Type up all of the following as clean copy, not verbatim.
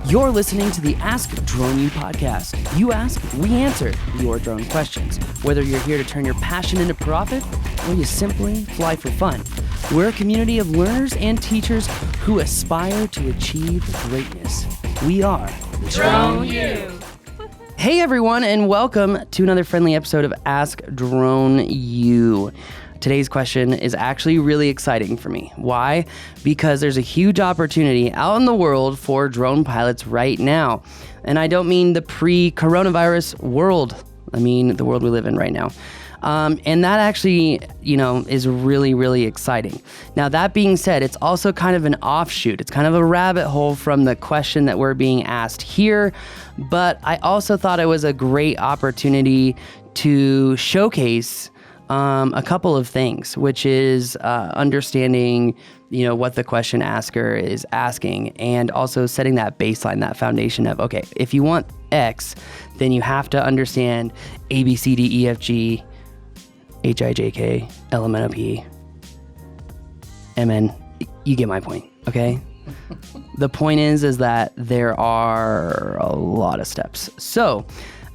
You're listening to the Ask Drone U podcast. You ask, we answer your drone questions. Whether you're here to turn your passion into profit or you simply fly for fun, we're a community of learners and teachers who aspire to achieve greatness. We are Drone U. Hey everyone, and welcome to another friendly episode of Ask Drone U. Today's question is actually really exciting for me. Why? Because there's a huge opportunity out in the world for drone pilots right now. And I don't mean the pre-coronavirus world. I mean the world we live in right now. And that actually, is really, really exciting. Now, that being said, it's also kind of an offshoot. It's kind of a rabbit hole from the question that we're being asked here. But I also thought it was a great opportunity to showcase a couple of things, which is understanding, what the question asker is asking, and also setting that baseline, that foundation of, okay, if you want X, then you have to understand A, B, C, D, E, F, G, H, I, J, K, L, M, N, O, P, M, N. You get my point, okay? The point is that there are a lot of steps. So,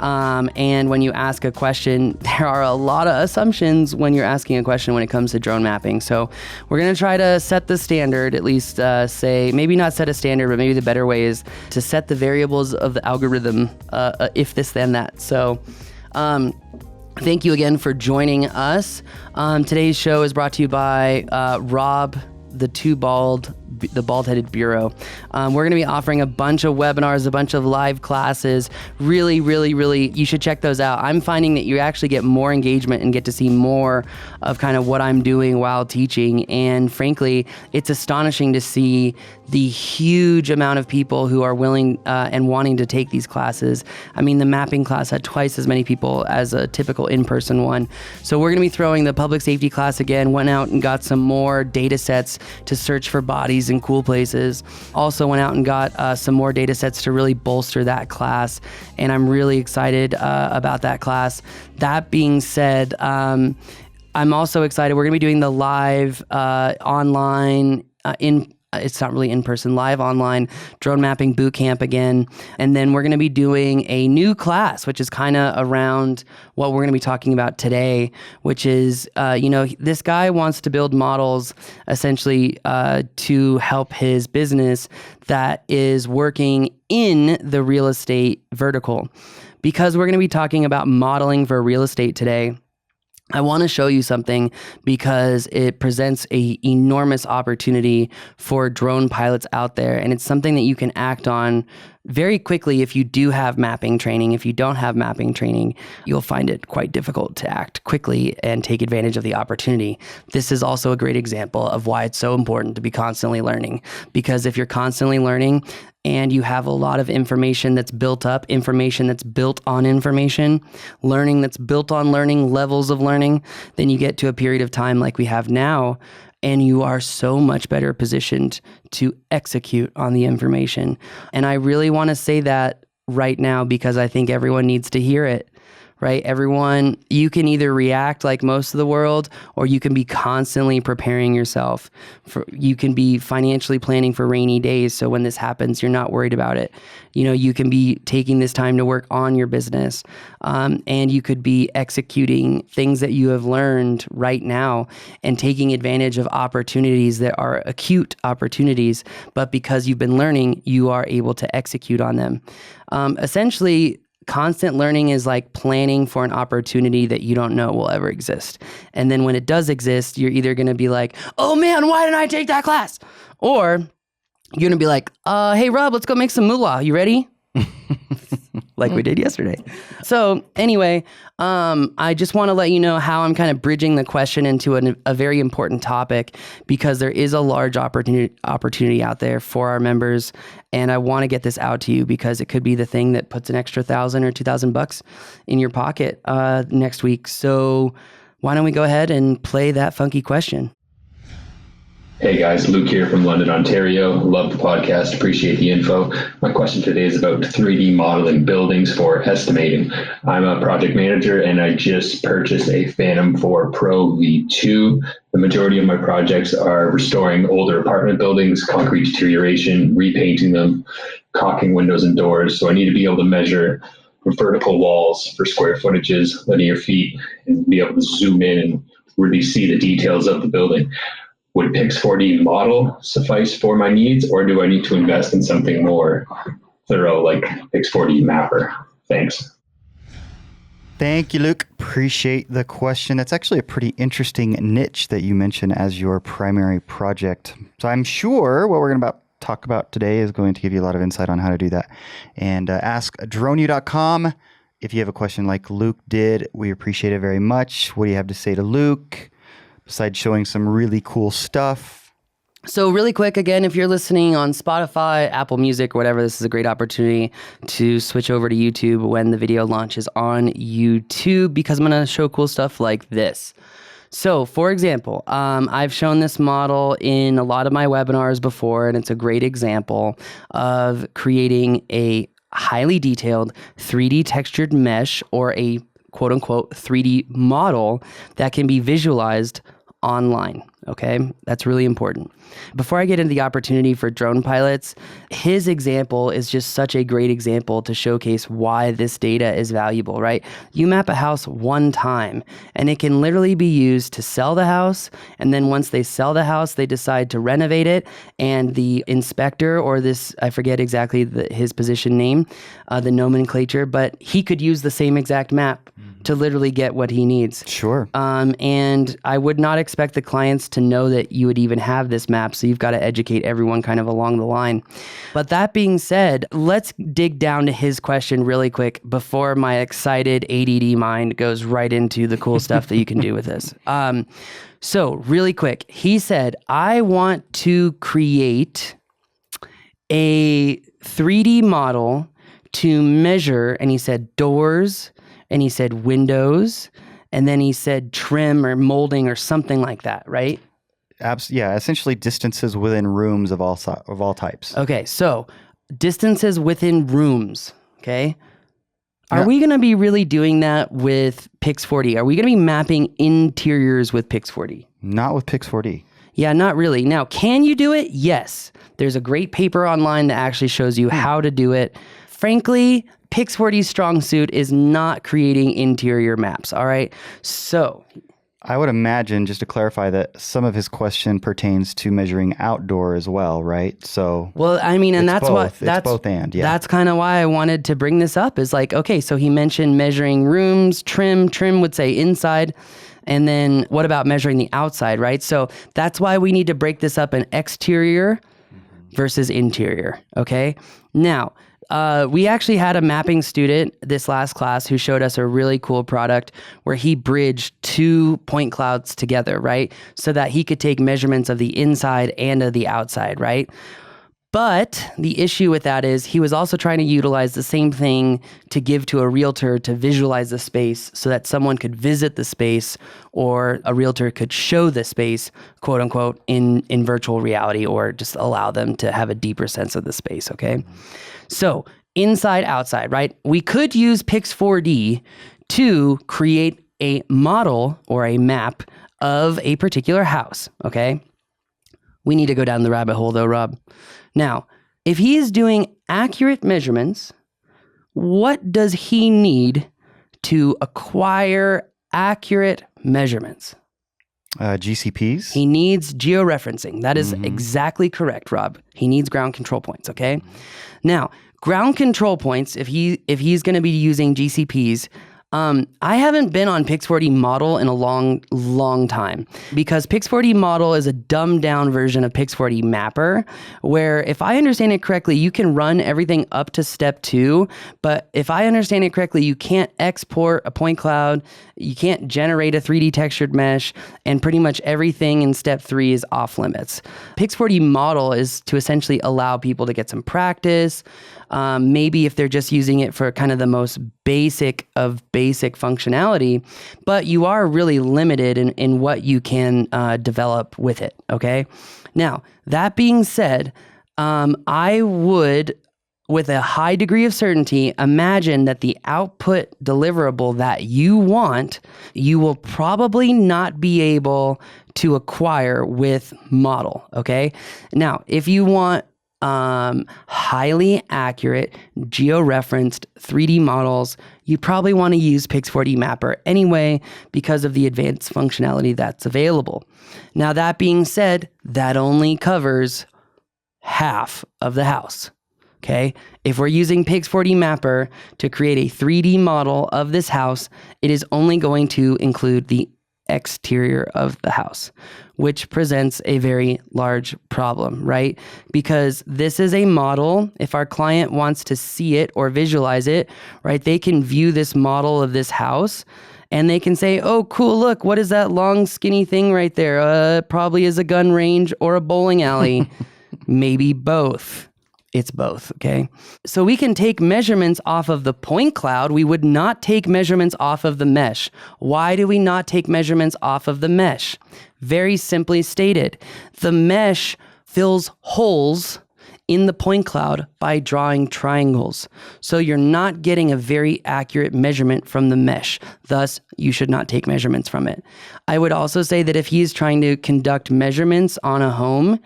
and when you ask a question, there are a lot of assumptions when you're asking a question when it comes to drone mapping. So we're going to try to set the standard, at least say, maybe not set a standard, but maybe the better way is to set the variables of the algorithm, if this, then that. So thank you again for joining us. Today's show is brought to you by Rob, the Bald-Headed Bureau. We're going to be offering a bunch of webinars, a bunch of live classes. Really, really, really, you should check those out. I'm finding that you actually get more engagement and get to see more of kind of what I'm doing while teaching. And frankly, it's astonishing to see the huge amount of people who are willing and wanting to take these classes. I mean, the mapping class had twice as many people as a typical in-person one. So we're going to be throwing the public safety class again, went out and got some more data sets to search for bodies in cool places. Also went out and got some more data sets to really bolster that class. And I'm really excited about that class. That being said, I'm also excited. We're going to be doing the live online it's not really in person, live online drone mapping boot camp again. And then we're going to be doing a new class, which is kind of around what we're going to be talking about today, which is, this guy wants to build models essentially to help his business that is working in the real estate vertical. Because we're going to be talking about modeling for real estate today, I want to show you something because it presents an enormous opportunity for drone pilots out there. And it's something that you can act on very quickly if you do have mapping training. If you don't have mapping training, you'll find it quite difficult to act quickly and take advantage of the opportunity. This is also a great example of why it's so important to be constantly learning. Because if you're constantly learning, and you have a lot of information that's built up, information that's built on information, learning that's built on learning, levels of learning, then you get to a period of time like we have now, and you are so much better positioned to execute on the information. And I really want to say that right now because I think everyone needs to hear it. Right? Everyone, you can either react like most of the world, or you can be constantly preparing yourself. You can be financially planning for rainy days. So when this happens, you're not worried about it. You can be taking this time to work on your business. And you could be executing things that you have learned right now and taking advantage of opportunities that are acute opportunities. But because you've been learning, you are able to execute on them. Essentially, constant learning is like planning for an opportunity that you don't know will ever exist. And then when it does exist, you're either going to be like, oh man, why didn't I take that class? Or you're going to be like, hey Rob, let's go make some moolah. You ready? Like we did yesterday. So anyway, I just want to let you know how I'm kind of bridging the question into a very important topic, because there is a large opportunity out there for our members. And I want to get this out to you because it could be the thing that puts an extra $1,000 or $2,000 in your pocket next week. So why don't we go ahead and play that funky question? Hey guys, Luke here from London, Ontario. Love the podcast, appreciate the info. My question today is about 3D modeling buildings for estimating. I'm a project manager and I just purchased a Phantom 4 Pro V2. The majority of my projects are restoring older apartment buildings, concrete deterioration, repainting them, caulking windows and doors. So I need to be able to measure vertical walls for square footages, linear feet, and be able to zoom in and really see the details of the building. Would Pix4D model suffice for my needs, or do I need to invest in something more thorough like Pix4D Mapper? Thanks. Thank you, Luke. Appreciate the question. That's actually a pretty interesting niche that you mentioned as your primary project. So I'm sure what we're going to talk about today is going to give you a lot of insight on how to do that. And askdroneyou.com. If you have a question like Luke did, we appreciate it very much. What do you have to say to Luke? Besides showing some really cool stuff. So really quick, again, if you're listening on Spotify, Apple Music, or whatever, this is a great opportunity to switch over to YouTube when the video launches on YouTube, because I'm going to show cool stuff like this. So, for example, I've shown this model in a lot of my webinars before, and it's a great example of creating a highly detailed 3D textured mesh, or a quote-unquote 3D model that can be visualized online. Okay, that's really important. Before I get into the opportunity for drone pilots, his example is just such a great example to showcase why this data is valuable, right? You map a house one time and it can literally be used to sell the house. And then once they sell the house, they decide to renovate it. And the inspector, or this, I forget exactly his position name, the nomenclature, but he could use the same exact map to literally get what he needs. Sure. And I would not expect the clients to know that you would even have this map, so you've got to educate everyone kind of along the line. But that being said, let's dig down to his question really quick before my excited ADD mind goes right into the cool stuff that you can do with this. So really quick, he said, I want to create a 3D model to measure, and he said doors, and he said windows, and then he said trim or molding or something like that, right? Yeah, essentially distances within rooms of all types. Okay, so distances within rooms, okay? Are Yeah. we going to be really doing that with Pix4D? Are we going to be mapping interiors with Pix4D? Not with Pix4D. Yeah, not really. Now, can you do it? Yes. There's a great paper online that actually shows you how to do it. Frankly, Pix4D's strong suit is not creating interior maps, all right? So I would imagine, just to clarify, that some of his question pertains to measuring outdoor as well, right? So, well, I mean, and that's both. what It's both and, yeah. That's kind of why I wanted to bring this up. Is like, okay, so he mentioned measuring rooms, trim would say inside, and then what about measuring the outside, right? So that's why we need to break this up in exterior versus interior. Okay, now. We actually had a mapping student this last class who showed us a really cool product where he bridged two point clouds together, right? So that he could take measurements of the inside and of the outside, right? But the issue with that is he was also trying to utilize the same thing to give to a realtor to visualize the space so that someone could visit the space, or a realtor could show the space, quote unquote, in virtual reality, or just allow them to have a deeper sense of the space, okay? So inside, outside, right? We could use Pix4D to create a model or a map of a particular house, okay? We need to go down the rabbit hole though, Rob. Now, if he is doing accurate measurements, what does he need to acquire accurate measurements? GCPs? He needs georeferencing. That is exactly correct, Rob. He needs ground control points, okay? Now, ground control points, if he's going to be using GCPs, I haven't been on Pix4D model in a long time, because Pix4D model is a dumbed down version of Pix4D Mapper, where if I understand it correctly, you can run everything up to step 2, but if I understand it correctly, you can't export a point cloud, you can't generate a 3D textured mesh, and pretty much everything in step 3 is off limits. Pix4D model is to essentially allow people to get some practice. Maybe if they're just using it for kind of the most basic of basic functionality, but you are really limited in what you can develop with it, okay? Now, that being said, I would, with a high degree of certainty, imagine that the output deliverable that you want, you will probably not be able to acquire with model, okay? Now, if you want highly accurate, georeferenced 3D models, you probably want to use Pix4D Mapper anyway because of the advanced functionality that's available. Now, that being said, that only covers half of the house. Okay, if we're using Pix4D Mapper to create a 3D model of this house, it is only going to include the exterior of the house, which presents a very large problem, right? Because this is a model. If our client wants to see it or visualize it, right, they can view this model of this house and they can say, oh, cool, look, what is that long, skinny thing right there? Probably is a gun range or a bowling alley. Maybe both. It's both, okay? So we can take measurements off of the point cloud. We would not take measurements off of the mesh. Why do we not take measurements off of the mesh? Very simply stated, the mesh fills holes in the point cloud by drawing triangles. So you're not getting a very accurate measurement from the mesh. Thus, you should not take measurements from it. I would also say that if he's trying to conduct measurements on a home,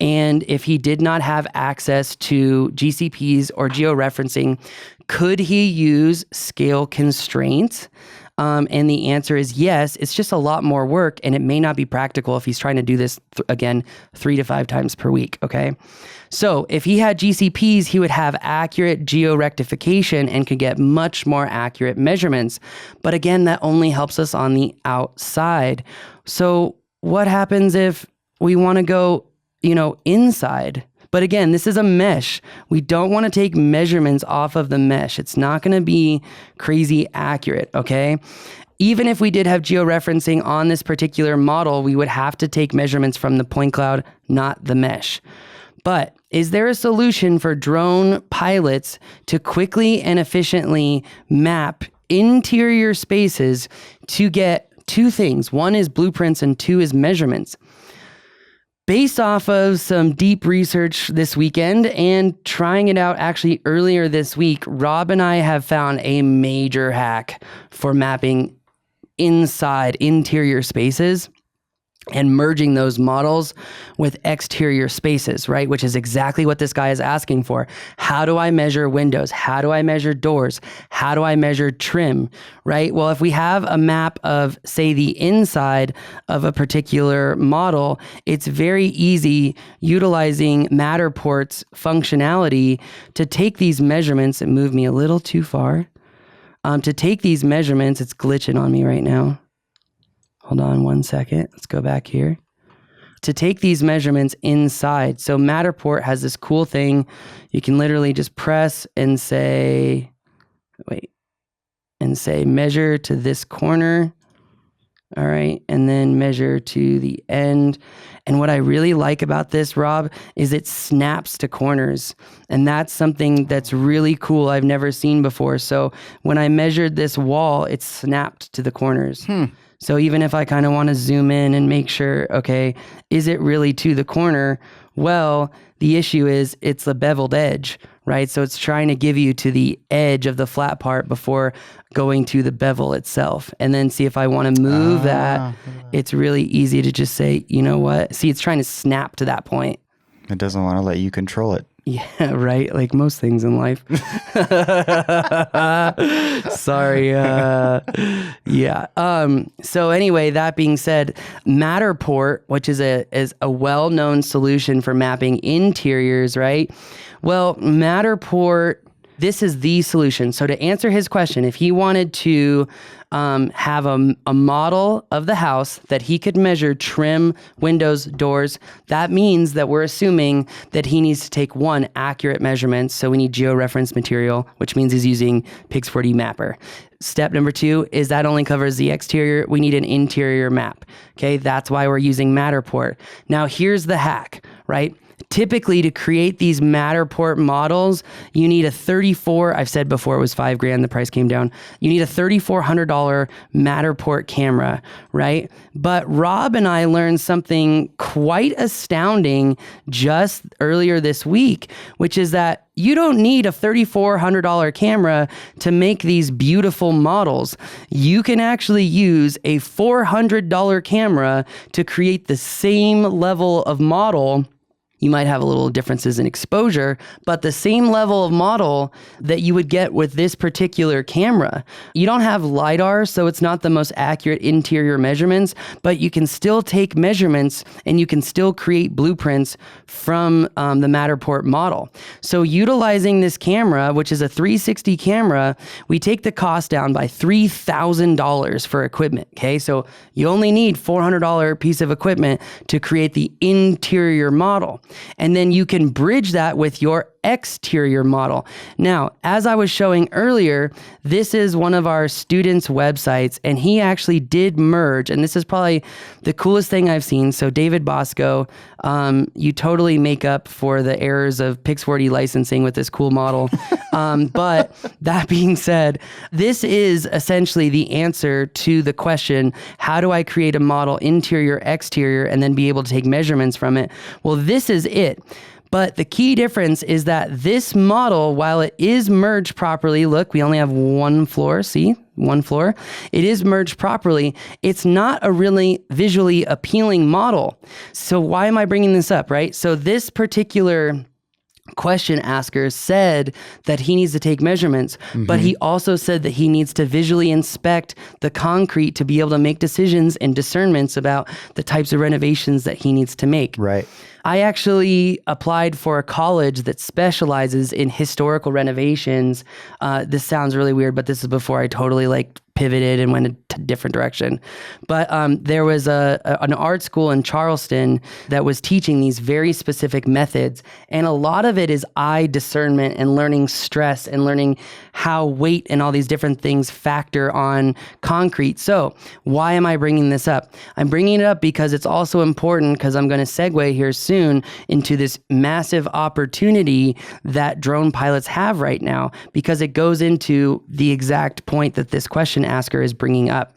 and if he did not have access to GCPs or georeferencing, could he use scale constraints? And the answer is yes. It's just a lot more work, and it may not be practical if he's trying to do this, again, 3 to 5 times per week, okay? So if he had GCPs, he would have accurate georectification and could get much more accurate measurements. But again, that only helps us on the outside. So what happens if we want to go inside? But again, this is a mesh. We don't want to take measurements off of the mesh. It's not going to be crazy accurate, okay? Even if we did have georeferencing on this particular model, we would have to take measurements from the point cloud, not the mesh. But is there a solution for drone pilots to quickly and efficiently map interior spaces to get 2 things? 1 is blueprints and 2 is measurements. Based off of some deep research this weekend and trying it out actually earlier this week, Rob and I have found a major hack for mapping inside interior spaces and merging those models with exterior spaces, right? Which is exactly what this guy is asking for. How do I measure windows? How do I measure doors? How do I measure trim, right? Well, if we have a map of, say, the inside of a particular model, it's very easy utilizing Matterport's functionality to take these measurements and move me a little too far. To take these measurements, it's glitching on me right now. Hold on 1 second. Let's go back here. To take these measurements inside. So Matterport has this cool thing. You can literally just press and say, measure to this corner. All right. And then measure to the end. And what I really like about this, Rob, is it snaps to corners. And that's something that's really cool I've never seen before. So when I measured this wall, it snapped to the corners. So even if I kind of want to zoom in and make sure, okay, is it really to the corner? Well, the issue is it's a beveled edge, right? So it's trying to give you to the edge of the flat part before going to the bevel itself. And then see if I want to move that, it's really easy to just say, you know what? See, it's trying to snap to that point. It doesn't want to let you control it. Yeah, right. Like most things in life. Sorry. Yeah. So anyway, that being said, Matterport, which is a well-known solution for mapping interiors, right? Well, Matterport, this is the solution. So to answer his question, if he wanted to have a model of the house that he could measure trim, windows, doors, that means that we're assuming that he needs to take 1, accurate measurements. So we need georeference material, which means he's using Pix4D Mapper. Step number 2 is that only covers the exterior. We need an interior map. Okay, that's why we're using Matterport. Now here's the hack, right? typically to create these Matterport models, you need a I've said before it was $5,000, the price came down. You need a $3,400 Matterport camera, right? But Rob and I learned something quite astounding just earlier this week, which is that you don't need a $3,400 camera to make these beautiful models. You can actually use a $400 camera to create the same level of model. You might have a little differences in exposure, but the same level of model that you would get with this particular camera. You don't have LiDAR, so it's not the most accurate interior measurements, but you can still take measurements and you can still create blueprints from the Matterport model. So utilizing this camera, which is a 360 camera, we take the cost down by $3,000 for equipment, okay? So you only need $400 piece of equipment to create the interior model. And then you can bridge that with your exterior model. Now, as I was showing earlier, this is one of our students' websites, and he actually did merge, and this is probably the coolest thing I've seen. So David Bosco, you totally make up for the errors of Pix4D licensing with this cool model. But that being said, this is essentially the answer to the question, how do I create a model interior, exterior, and then be able to take measurements from it? Well, this is it. But the key difference is that this model, while it is merged properly, look, we only have one floor, see? One floor. It is merged properly. It's not a really visually appealing model. So why am I bringing this up, right? So this particular question asker said that he needs to take measurements, but he also said that he needs to visually inspect the concrete to be able to make decisions and discernments about the types of renovations that he needs to make. Right. I actually applied for a college that specializes in historical renovations. This sounds really weird, but this is before I totally pivoted and went a different direction. But there was an art school in Charleston that was teaching these very specific methods. And a lot of it is eye discernment and learning stress and learning how weight and all these different things factor on concrete. So why am I bringing this up? I'm bringing it up because it's also important, because I'm going to segue here soon into this massive opportunity that drone pilots have right now, because it goes into the exact point that this question asker is bringing up.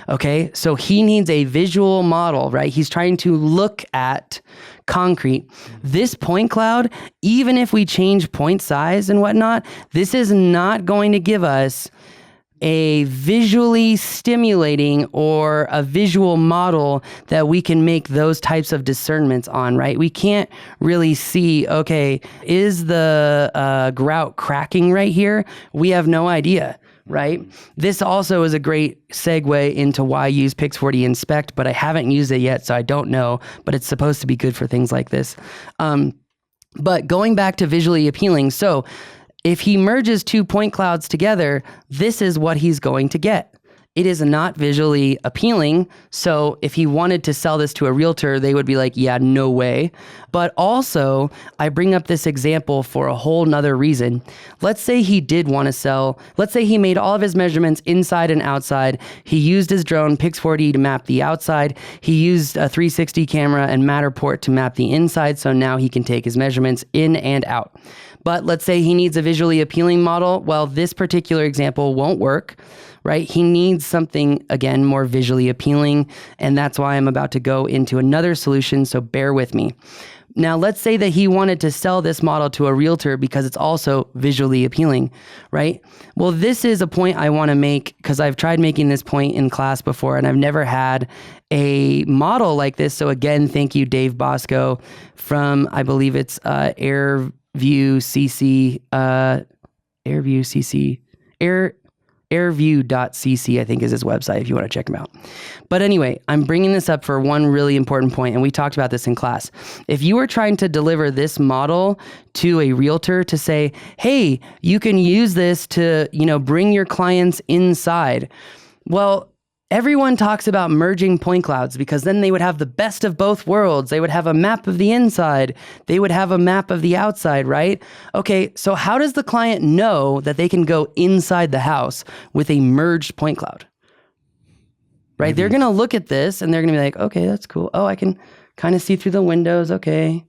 Okay, so he needs a visual model, right? He's trying to look at concrete. This point cloud, even if we change point size and whatnot, this is not going to give us a visually stimulating or a visual model that we can make those types of discernments on, right? We can't really see, okay, is the grout cracking right here? We have no idea. Right? This also is a great segue into why I use Pix4D Inspect, but I haven't used it yet, so I don't know, but it's supposed to be good for things like this. But going back to visually appealing, so if he merges two point clouds together, this is what he's going to get. It is not visually appealing. So if he wanted to sell this to a realtor, they would be like, yeah, no way. But also, I bring up this example for a whole nother reason. Let's say he did want to sell. Let's say he made all of his measurements inside and outside. He used his drone Pix4D to map the outside. He used a 360 camera and Matterport to map the inside. So now he can take his measurements in and out. But let's say he needs a visually appealing model. Well, this particular example won't work, right? He needs something, again, more visually appealing. And that's why I'm about to go into another solution. So bear with me. Now, let's say that he wanted to sell this model to a realtor because it's also visually appealing, right? Well, this is a point I want to make because I've tried making this point in class before and I've never had a model like this. So again, thank you, Dave Bosco from, I believe it's AirView CC, airview.cc, I think is his website if you want to check him out. But anyway, I'm bringing this up for one really important point, and we talked about this in class. If you were trying to deliver this model to a realtor to say, hey, you can use this to, bring your clients inside. Well, everyone talks about merging point clouds because then they would have the best of both worlds. They would have a map of the inside. They would have a map of the outside, right? Okay, so how does the client know that they can go inside the house with a merged point cloud? Right? Mm-hmm. They're going to look at this and they're going to be like, okay, that's cool. Oh, I can kind of see through the windows. Okay.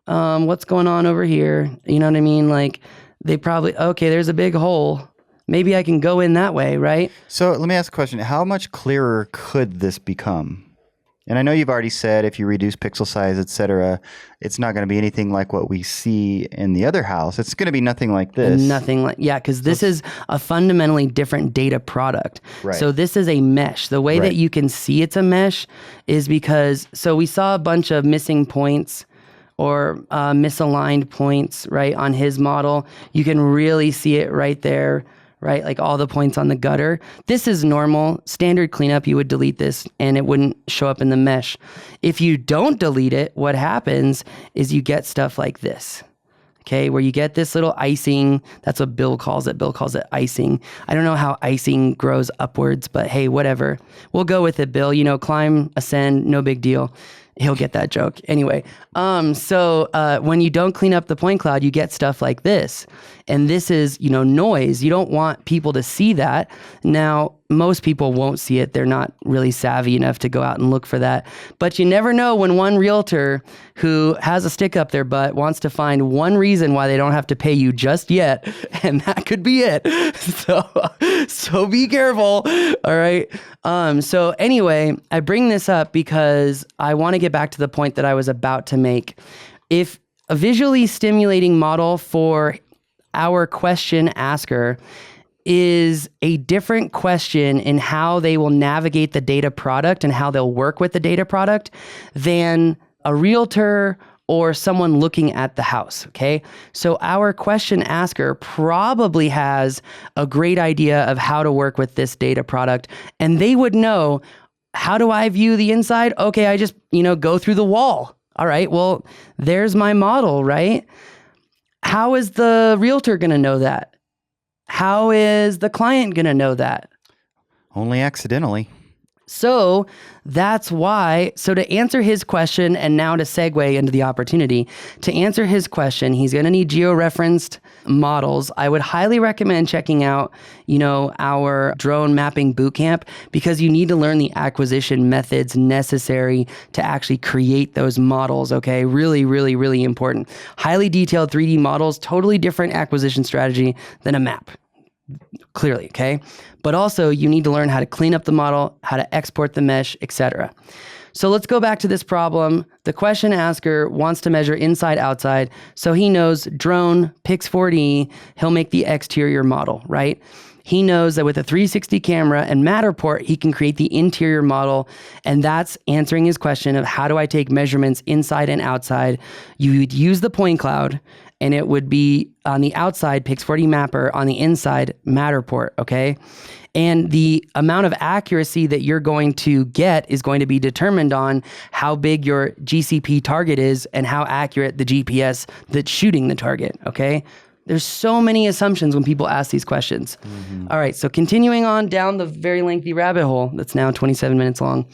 what's going on over here? You know what I mean? Like they probably, okay, there's a big hole. Maybe I can go in that way, right? So let me ask a question. How much clearer could this become? And I know you've already said if you reduce pixel size, et cetera, it's not going to be anything like what we see in the other house. It's going to be nothing like this. Because this is a fundamentally different data product. Right. So this is a mesh. The way that you can see it's a mesh is because, so we saw a bunch of missing points or misaligned points, right, on his model. You can really see it right there, right? Like all the points on the gutter. This is normal. Standard cleanup, you would delete this and it wouldn't show up in the mesh. If you don't delete it, what happens is you get stuff like this. Okay, where you get this little icing. That's what Bill calls it. Bill calls it icing. I don't know how icing grows upwards, but hey, whatever. We'll go with it, Bill. Climb, ascend, no big deal. He'll get that joke. Anyway, so when you don't clean up the point cloud, you get stuff like this. And this is, noise. You don't want people to see that. Now, most people won't see it. They're not really savvy enough to go out and look for that. But you never know when one realtor who has a stick up their butt wants to find one reason why they don't have to pay you just yet. And that could be it. So be careful. All right. So anyway, I bring this up because I want to get back to the point that I was about to make. If a visually stimulating model for our question asker is a different question in how they will navigate the data product and how they'll work with the data product than a realtor or someone looking at the house, okay? So our question asker probably has a great idea of how to work with this data product, and they would know, how do I view the inside? Okay, I just, go through the wall. All right, well, there's my model, right? How is the realtor going to know that? How is the client going to know that? Only accidentally. So that's why, to answer his question, and now to segue into the opportunity, to answer his question, he's going to need geo-referenced models. I would highly recommend checking out, our drone mapping bootcamp, because you need to learn the acquisition methods necessary to actually create those models, okay? Really, really, really important. Highly detailed 3D models, totally different acquisition strategy than a map. Clearly, okay? But also you need to learn how to clean up the model, how to export the mesh, etc. So let's go back to this problem. The question asker wants to measure inside, outside. So he knows drone, Pix4D, he'll make the exterior model, right? He knows that with a 360 camera and Matterport, he can create the interior model. And that's answering his question of how do I take measurements inside and outside? You would use the point cloud, and it would be on the outside, Pix4D Mapper, on the inside, Matterport, okay? And the amount of accuracy that you're going to get is going to be determined on how big your GCP target is and how accurate the GPS that's shooting the target, okay? There's so many assumptions when people ask these questions. Mm-hmm. All right, so continuing on down the very lengthy rabbit hole that's now 27 minutes long.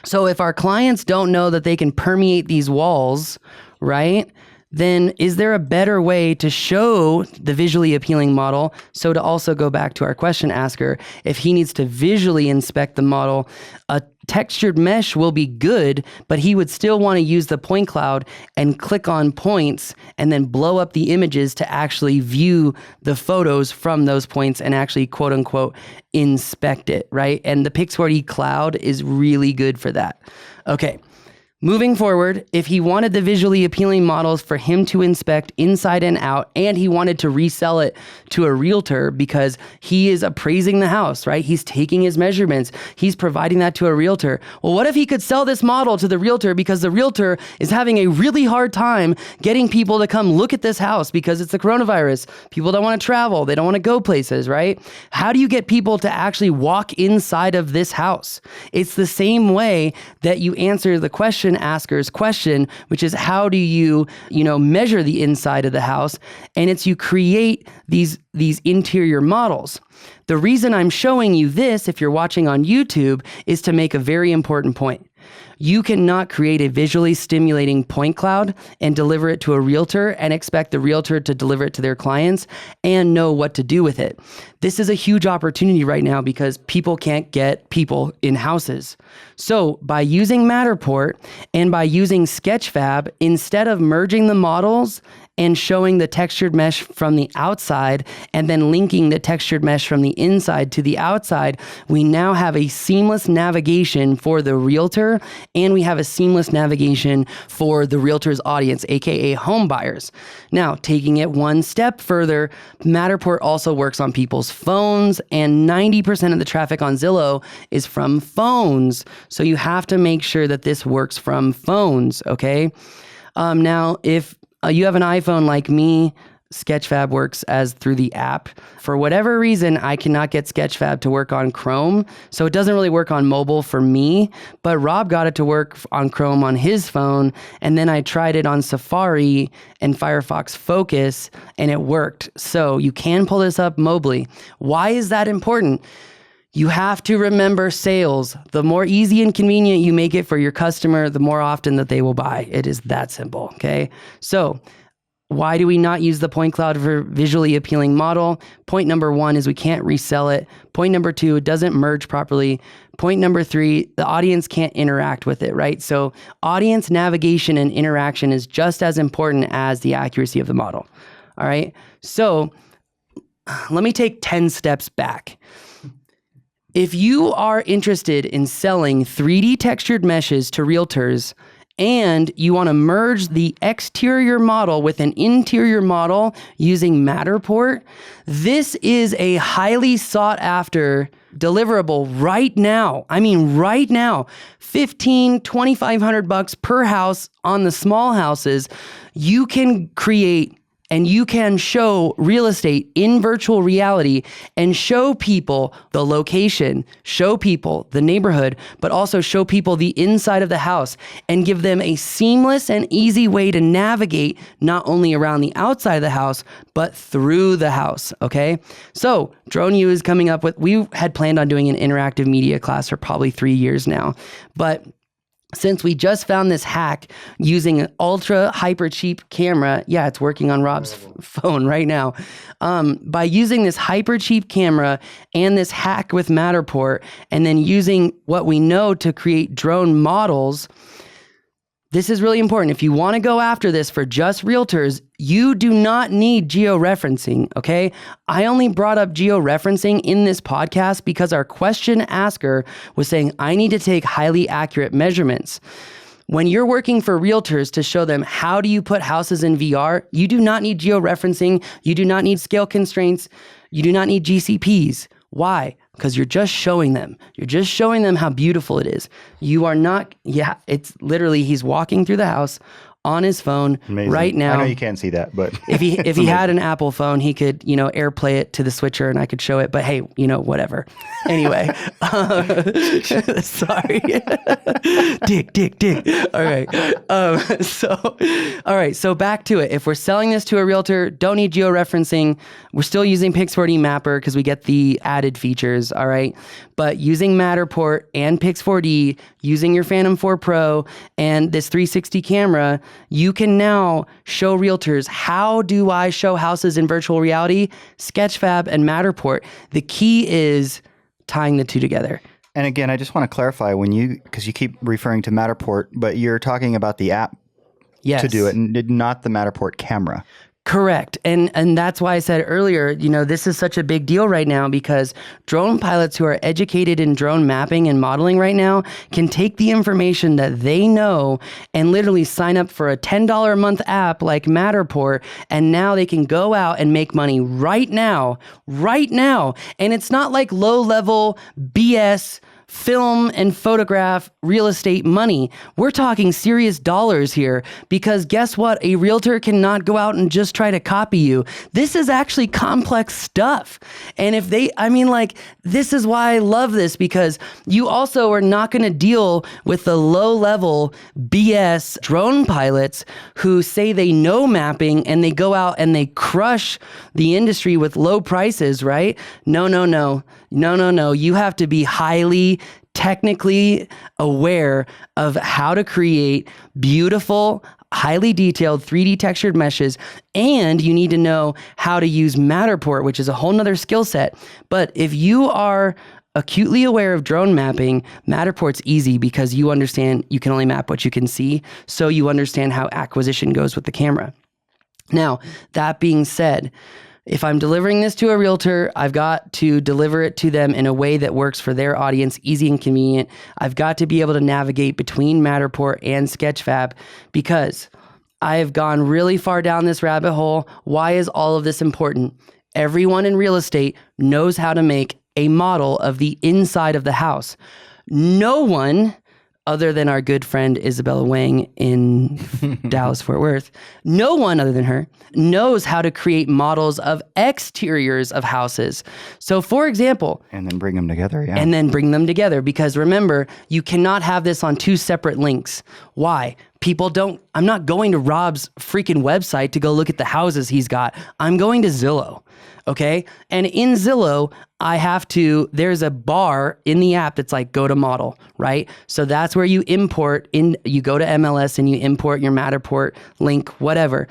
So if our clients don't know that they can permeate these walls, right, then is there a better way to show the visually appealing model? So to also go back to our question asker, if he needs to visually inspect the model, a textured mesh will be good, but he would still want to use the point cloud and click on points and then blow up the images to actually view the photos from those points and actually quote unquote inspect it, right? And the Pix4D cloud is really good for that. Okay. Moving forward, if he wanted the visually appealing models for him to inspect inside and out, and he wanted to resell it to a realtor because he is appraising the house, right? He's taking his measurements. He's providing that to a realtor. Well, what if he could sell this model to the realtor because the realtor is having a really hard time getting people to come look at this house because it's the coronavirus. People don't want to travel. They don't want to go places, right? How do you get people to actually walk inside of this house? It's the same way that you answer the question asker's question, which is how do you measure the inside of the house? And it's you create these interior models. The reason I'm showing you this, if you're watching on YouTube, is to make a very important point. You cannot create a visually stimulating point cloud and deliver it to a realtor and expect the realtor to deliver it to their clients and know what to do with it. This is a huge opportunity right now because people can't get people in houses. So by using Matterport and by using Sketchfab, instead of merging the models and showing the textured mesh from the outside and then linking the textured mesh from the inside to the outside, we now have a seamless navigation for the realtor, and we have a seamless navigation for the realtor's audience, aka home buyers. Now, taking it one step further, Matterport also works on people's phones, and 90% of the traffic on Zillow is from phones. So you have to make sure that this works from phones, okay? Now, if you have an iPhone like me, Sketchfab works as through the app. For whatever reason, I cannot get Sketchfab to work on Chrome, so it doesn't really work on mobile for me, but Rob got it to work on Chrome on his phone, and then I tried it on Safari and Firefox Focus, and it worked. So you can pull this up mobily. Why is that important? You have to remember sales. The more easy and convenient you make it for your customer, the more often that they will buy. It is that simple, okay? So why do we not use the point cloud for visually appealing model? Point number one is we can't resell it. Point number two, it doesn't merge properly. Point number three, the audience can't interact with it, right? So audience navigation and interaction is just as important as the accuracy of the model, all right? So let me take 10 steps back. If you are interested in selling 3D textured meshes to realtors and you want to merge the exterior model with an interior model using Matterport, this is a highly sought after deliverable right now. I mean, right now, $1,500, $2,500 per house on the small houses. You can create and you can show real estate in virtual reality and show people the location, show people the neighborhood, but also show people the inside of the house and give them a seamless and easy way to navigate not only around the outside of the house, but through the house, okay? So Drone U is coming up with, we had planned on doing an interactive media class for probably 3 years now, but since we just found this hack using an ultra hyper cheap camera, yeah, it's working on Rob's phone right now. By using this hyper cheap camera and this hack with Matterport, and then using what we know to create drone models, this is really important. If you want to go after this for just realtors, you do not need georeferencing, okay? I only brought up georeferencing in this podcast because our question asker was saying, I need to take highly accurate measurements. When you're working for realtors to show them how do you put houses in VR, you do not need georeferencing, you do not need scale constraints, you do not need GCPs. Why? Because you're just showing them. You're just showing them how beautiful it is. You are not, yeah, it's literally, he's walking through the house on his phone right now. I know you can't see that, but if he had an Apple phone, he could, AirPlay it to the switcher and I could show it, but hey, whatever. Anyway, sorry. Dick. All right. So back to it. If we're selling this to a realtor, don't need georeferencing. We're still using Pix4D Mapper because we get the added features. All right. But using Matterport and Pix4D, using your Phantom 4 Pro and this 360 camera, you can now show realtors, how do I show houses in virtual reality? Sketchfab and Matterport. The key is tying the two together. And again, I just want to clarify because you keep referring to Matterport, but you're talking about the app to do it, and not the Matterport camera. Correct. And that's why I said earlier, this is such a big deal right now because drone pilots who are educated in drone mapping and modeling right now can take the information that they know and literally sign up for a $10 a month app like Matterport. And now they can go out and make money right now. And it's not like low level BS film and photograph real estate money. We're talking serious dollars here because guess what? A realtor cannot go out and just try to copy you. This is actually complex stuff. And this is why I love this, because you also are not going to deal with the low level BS drone pilots who say they know mapping and they go out and they crush the industry with low prices, right? No. You have to be highly technically aware of how to create beautiful, highly detailed 3D textured meshes, and you need to know how to use Matterport, which is a whole nother skill set. But if you are acutely aware of drone mapping, Matterport's easy because you understand you can only map what you can see, so you understand how acquisition goes with the camera. Now, that being said, if I'm delivering this to a realtor, I've got to deliver it to them in a way that works for their audience, easy and convenient. I've got to be able to navigate between Matterport and Sketchfab because I have gone really far down this rabbit hole. Why is all of this important? Everyone in real estate knows how to make a model of the inside of the house. No one, other than our good friend Isabella Wang in Dallas, Fort Worth, no one other than her knows how to create models of exteriors of houses. So for example, And then bring them together, yeah. and then bring them together, because remember, you cannot have this on two separate links. Why? I'm not going to Rob's freaking website to go look at the houses he's got. I'm going to Zillow. Okay. And in Zillow, there's a bar in the app that's like, go to model, right? So that's where you you go to MLS and you import your Matterport link, whatever.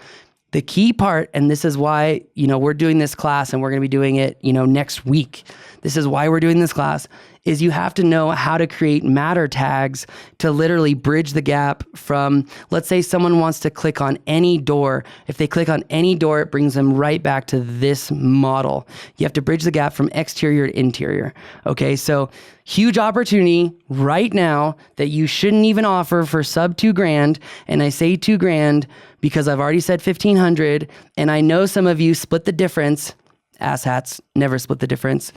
The key part, and this is why, we're doing this class and we're going to be doing it, next week. This is why we're doing this class, is you have to know how to create matter tags to literally bridge the gap from, let's say someone wants to click on any door. If they click on any door, it brings them right back to this model. You have to bridge the gap from exterior to interior. Okay, so huge opportunity right now that you shouldn't even offer for sub $2,000. And I say $2,000 because I've already said 1,500, and I know some of you split the difference. Asshats never split the difference.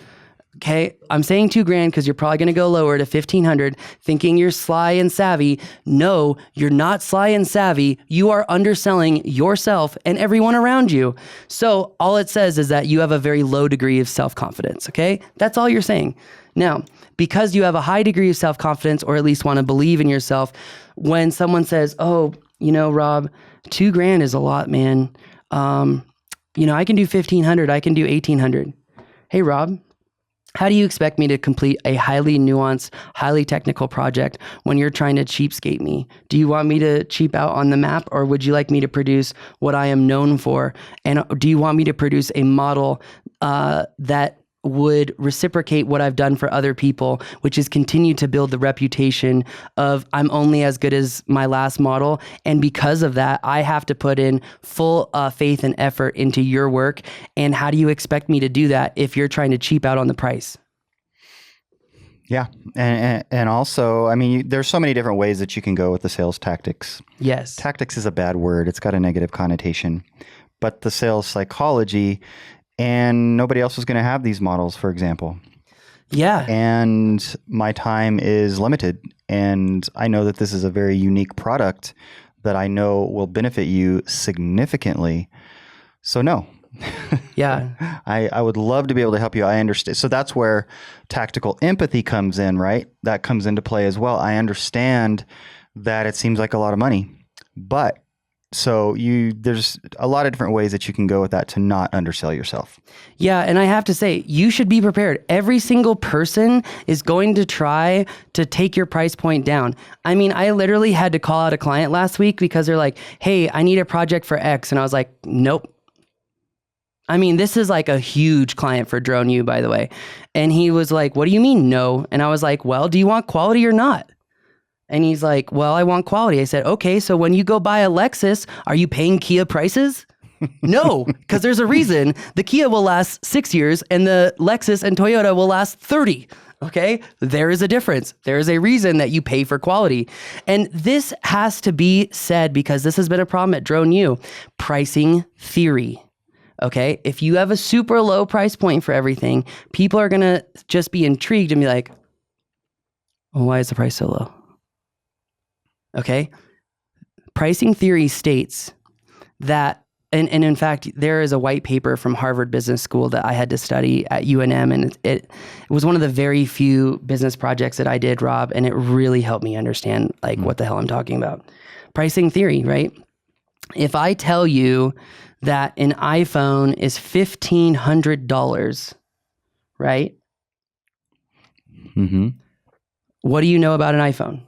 Okay, I'm saying $2,000 because you're probably going to go lower to 1,500 thinking you're sly and savvy. No, you're not sly and savvy. You are underselling yourself and everyone around you. So all it says is that you have a very low degree of self-confidence, okay? That's all you're saying. Now, because you have a high degree of self-confidence, or at least want to believe in yourself, when someone says, oh, Rob, $2,000 is a lot, man. I can do 1,500. I can do 1,800. Hey, Rob, how do you expect me to complete a highly nuanced, highly technical project when you're trying to cheapskate me? Do you want me to cheap out on the map, or would you like me to produce what I am known for? And do you want me to produce a model that would reciprocate what I've done for other people, which is continue to build the reputation of I'm only as good as my last model. And because of that, I have to put in full faith and effort into your work. And how do you expect me to do that if you're trying to cheap out on the price? Yeah. And also, there's so many different ways that you can go with the sales tactics. Yes. Tactics is a bad word. It's got a negative connotation. But the sales psychology, and nobody else is going to have these models, for example. Yeah. And my time is limited. And I know that this is a very unique product that I know will benefit you significantly. So no. Yeah. I would love to be able to help you. I understand. So that's where tactical empathy comes in, right? That comes into play as well. I understand that it seems like a lot of money, but there's a lot of different ways that you can go with that to not undersell yourself. Yeah, and I have to say, you should be prepared. Every single person is going to try to take your price point down. I literally had to call out a client last week because they're like, hey, I need a project for X. And I was like, nope. This is like a huge client for Drone U, by the way. And he was like, what do you mean no? And I was like, well, do you want quality or not? And he's like, well, I want quality. I said, okay, so when you go buy a Lexus, are you paying Kia prices? No, because there's a reason the Kia will last 6 years and the Lexus and Toyota will last 30. Okay, there is a difference. There is a reason that you pay for quality. And this has to be said because this has been a problem at Drone U. Pricing theory. Okay, if you have a super low price point for everything, people are going to just be intrigued and be like, well, why is the price so low? Okay, pricing theory states that, and in fact, there is a white paper from Harvard Business School that I had to study at UNM, and it was one of the very few business projects that I did, Rob, and it really helped me understand what the hell I'm talking about. Pricing theory, right? If I tell you that an iPhone is $1,500, right? Mm-hmm. What do you know about an iPhone?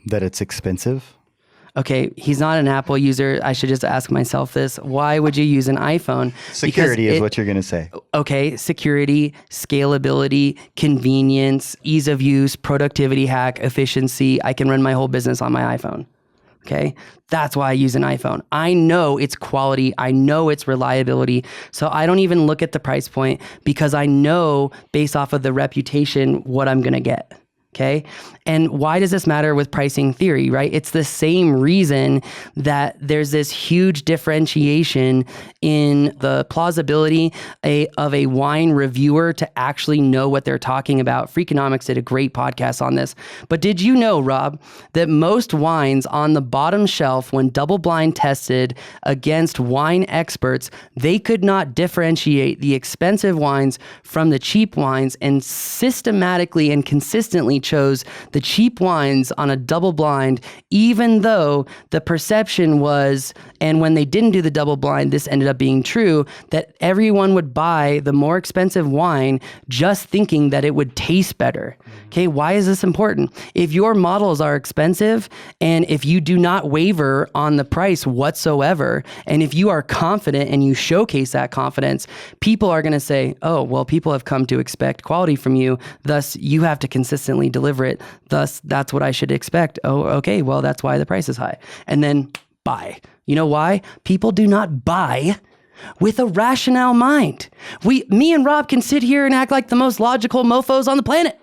That it's expensive. Okay, he's not an Apple user. I should just ask myself this. Why would you use an iPhone? Security is what you're going to say. Okay, security, scalability, convenience, ease of use, productivity hack, efficiency. I can run my whole business on my iPhone. Okay, that's why I use an iPhone. I know its quality. I know its reliability. So I don't even look at the price point because I know based off of the reputation what I'm going to get. Okay. And why does this matter with pricing theory, right? It's the same reason that there's this huge differentiation in the plausibility of a wine reviewer to actually know what they're talking about. Freakonomics did a great podcast on this. But did you know, Rob, that most wines on the bottom shelf, when double blind tested against wine experts, they could not differentiate the expensive wines from the cheap wines, and systematically and consistently chose the cheap wines on a double blind, even though the perception was, and when they didn't do the double blind, this ended up being true, that everyone would buy the more expensive wine just thinking that it would taste better. Okay, why is this important? If your models are expensive and if you do not waver on the price whatsoever, and if you are confident and you showcase that confidence, people are going to say, oh, well, people have come to expect quality from you, thus you have to consistently deliver it, thus that's what I should expect. Oh, okay, well, that's why the price is high. And then buy. You know why? People do not buy with a rationale mind. Me and Rob can sit here and act like the most logical mofos on the planet.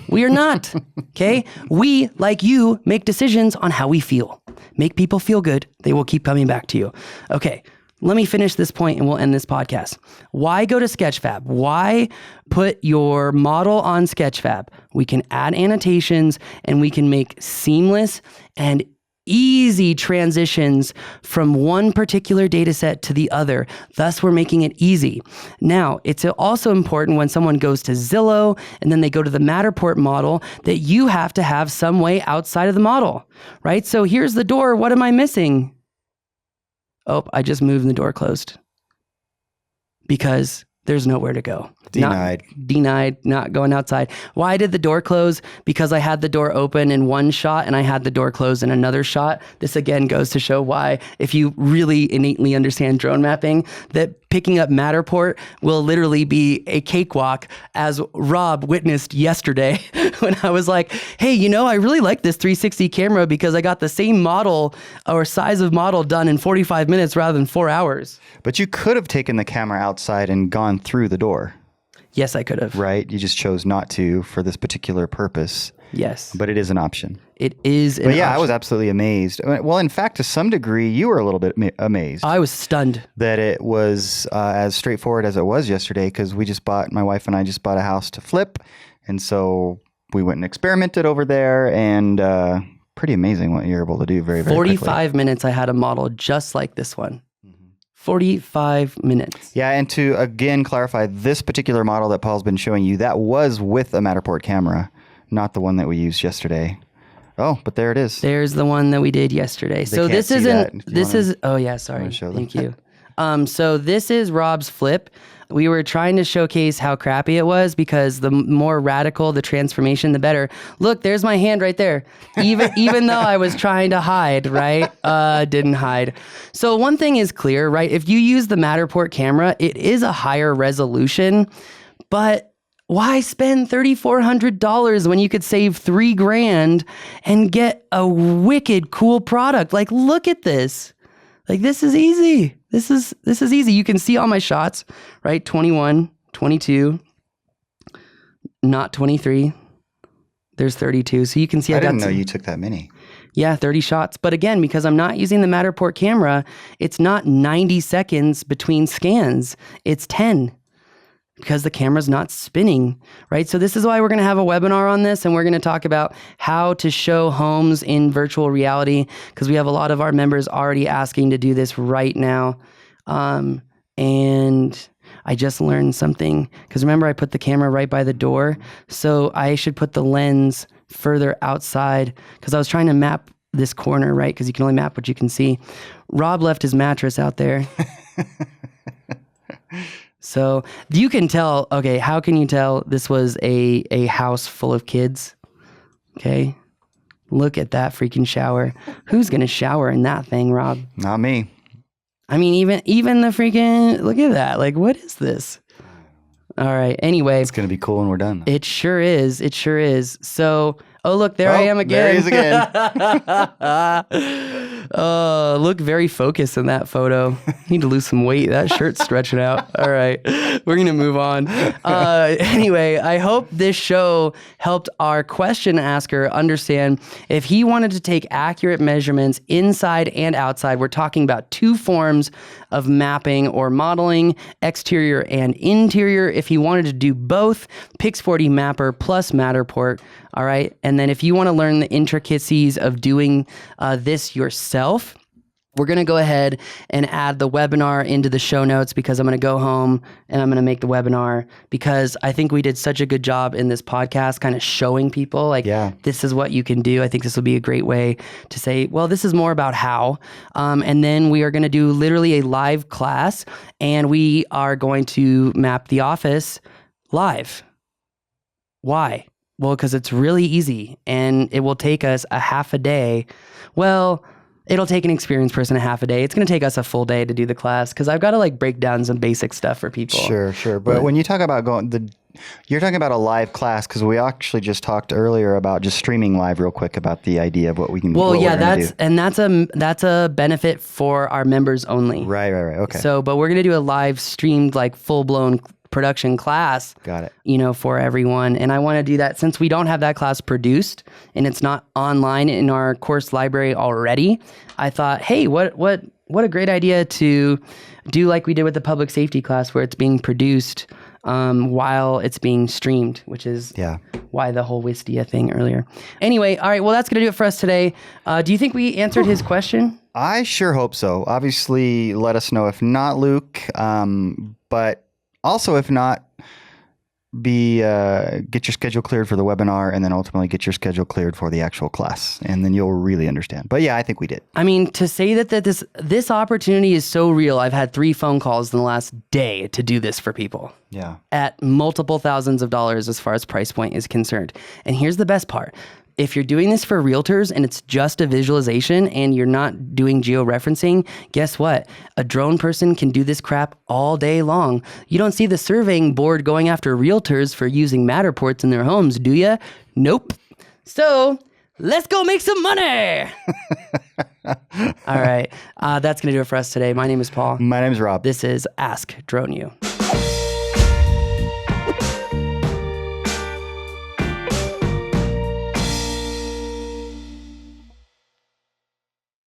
We are not, okay? We, like you, make decisions on how we feel. Make people feel good. They will keep coming back to you. Okay, let me finish this point and we'll end this podcast. Why go to Sketchfab? Why put your model on Sketchfab? We can add annotations and we can make seamless and easy transitions from one particular data set to the other. Thus, we're making it easy. Now, it's also important when someone goes to Zillow and then they go to the Matterport model that you have to have some way outside of the model, right? So here's the door. What am I missing? Oh, I just moved and the door closed because there's nowhere to go. Denied, not going outside. Why did the door close? Because I had the door open in one shot and I had the door closed in another shot. This again goes to show why, if you really innately understand drone mapping, that picking up Matterport will literally be a cakewalk, as Rob witnessed yesterday when I was like, hey, you know, I really like this 360 camera because I got the same model or size of model done in 45 minutes rather than 4 hours. But you could have taken the camera outside and gone through the door. Yes, I could have. Right? You just chose not to for this particular purpose. Yes. But it is an option. It is an But yeah, option. I was absolutely amazed. Well, in fact, to some degree, you were a little bit amazed. I was stunned. That it was as straightforward as it was yesterday, because my wife and I just bought a house to flip. And so we went and experimented over there, and pretty amazing what you're able to do very, very 45 quickly. minutes, I had a model just like this one. 45 minutes. Yeah, and to again clarify, this particular model that Paul's been showing you, that was with a Matterport camera, not the one that we used yesterday. Oh, but there it is. There's the one that we did yesterday. So this isn't, oh yeah, sorry. Thank you. So this is Rob's flip. We were trying to showcase how crappy it was because the more radical the transformation, the better. Look, there's my hand right there. Even though I was trying to hide, right? Didn't hide. So one thing is clear, right? If you use the Matterport camera, it is a higher resolution, but why spend $3,400 when you could save $3,000 and get a wicked cool product? Like, look at this. Like, this is easy. This is easy. You can see all my shots, right? 21, 22, not 23. There's 32. So you can see I didn't know you took that many. Yeah, 30 shots. But again, because I'm not using the Matterport camera, it's not 90 seconds between scans. It's 10. Because the camera's not spinning, right? So this is why we're going to have a webinar on this, and we're going to talk about how to show homes in virtual reality, because we have a lot of our members already asking to do this right now. And I just learned something, because remember I put the camera right by the door, so I should put the lens further outside, because I was trying to map this corner, right? Because you can only map what you can see. Rob left his mattress out there. So you can tell, okay, how can you tell this was a house full of kids? Okay. Look at that freaking shower. Who's going to shower in that thing, Rob? Not me. I mean, even the freaking, look at that. Like, what is this? All right. Anyway. It's going to be cool when we're done. It sure is. It sure is. So, oh, look, there I am again. There he is again. Look very focused in that photo. Need to lose some weight. That shirt's stretching out. All right. We're going to move on. Anyway, I hope this show helped our question asker understand if he wanted to take accurate measurements inside and outside. We're talking about two forms of mapping or modeling, exterior and interior. If he wanted to do both, Pix4D Mapper plus Matterport. All right. And then if you want to learn the intricacies of doing this yourself, we're going to go ahead and add the webinar into the show notes because I'm going to go home and I'm going to make the webinar because I think we did such a good job in this podcast kind of showing people like, this is what you can do. I think this will be a great way to say, well, this is more about how. And then we are going to do literally a live class and we are going to map the office live. Why? Well, because it's really easy and it will take us a half a day. Well, it'll take an experienced person a half a day. It's going to take us a full day to do the class because I've got to like break down some basic stuff for people. Sure. But when you talk about you're talking about a live class because we actually just talked earlier about just streaming live real quick about the idea of what we can. Well, yeah, that's a benefit for our members only. Right. Okay. So, but we're going to do a live streamed like full blown production class. Got it. For everyone. And I want to do that since we don't have that class produced and it's not online in our course library already. I thought, hey, what a great idea to do like we did with the public safety class where it's being produced while it's being streamed, which is why the whole Wistia thing earlier. Anyway, all right, well, that's going to do it for us today. Do you think we answered his question? I sure hope so. Obviously, let us know if not, Luke. But also, if not, get your schedule cleared for the webinar and then ultimately get your schedule cleared for the actual class. And then you'll really understand. But yeah, I think we did. I mean, to say that this opportunity is so real, I've had 3 phone calls in the last day to do this for people. Yeah. At multiple thousands of dollars as far as price point is concerned. And here's the best part. If you're doing this for realtors and it's just a visualization and you're not doing georeferencing, guess what? A drone person can do this crap all day long. You don't see the surveying board going after realtors for using Matterports in their homes, do you? Nope. So let's go make some money. All right. That's going to do it for us today. My name is Paul. My name is Rob. This is Ask Drone You.